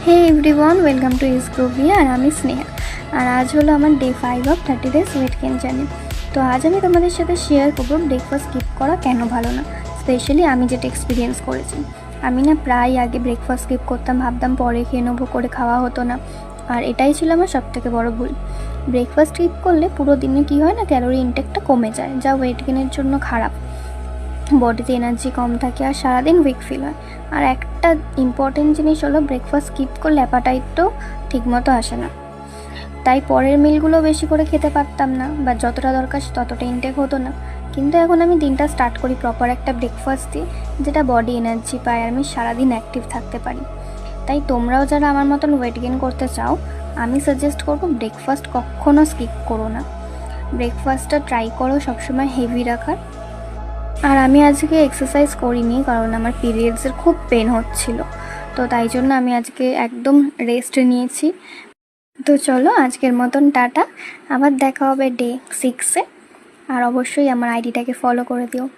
Hey everyone, welcome to ইসগ্রোভিয়া। আর আমি স্নেহা। আর আজ হলো আমার day 5 of 30 days weight gain journey. তো আজ আমি তোমাদের সাথে শেয়ার করবো ব্রেকফাস্ট স্কিপ করা কেন ভালো না। স্পেশালি আমি যেটা এক্সপিরিয়েন্স করেছি। আমি না প্রায় আগে ব্রেকফাস্ট স্কিপ করতাম, ভাবতাম পরে খেয়ে নেবো, করে খাওয়া হতো না। আর এটাই ছিল আমার সবথেকে বড় ভুল। ব্রেকফাস্ট স্কিপ করলে পুরো দিনে কী হয় না, ক্যালোরি ইনটেকটা কমে যায়, যা ওয়েট গেইনের জন্য খারাপ। বডিতে এনার্জি কম থাকে আর সারাদিন উইক ফিল হয়। আর একটা ইম্পর্টেন্ট জিনিস হলো, ব্রেকফাস্ট স্কিপ করলে অ্যাপাটাইটও ঠিকমতো আসে না। তাই পরের মিলগুলো বেশি করে খেতে পারতাম না, বা যতটা দরকার ততটা ইনটেক হতো না। কিন্তু এখন আমি দিনটা স্টার্ট করি প্রপার একটা ব্রেকফাস্ট দিয়ে, যেটা বডি এনার্জি পায় আর আমি সারাদিন অ্যাক্টিভ থাকতে পারি। তাই তোমরাও যারা আমার মতন ওয়েট গেইন করতে চাও, আমি সাজেস্ট করবো ব্রেকফাস্ট কখনও স্কিপ করো না। ব্রেকফাস্টটা ট্রাই করো সবসময় হেভি রাখার। আর আমি আজকে এক্সারসাইজ করিনি, কারণ আমার পিরিয়ডসের খুব পেন হচ্ছিল। তো তাই জন্য আমি আজকে একদম রেস্ট নিয়েছি। তো চলো আজকের মতন টাটা। আবার দেখা হবে ডে 6-এ। আর অবশ্যই আমার আইডিটাকে ফলো করে দিও।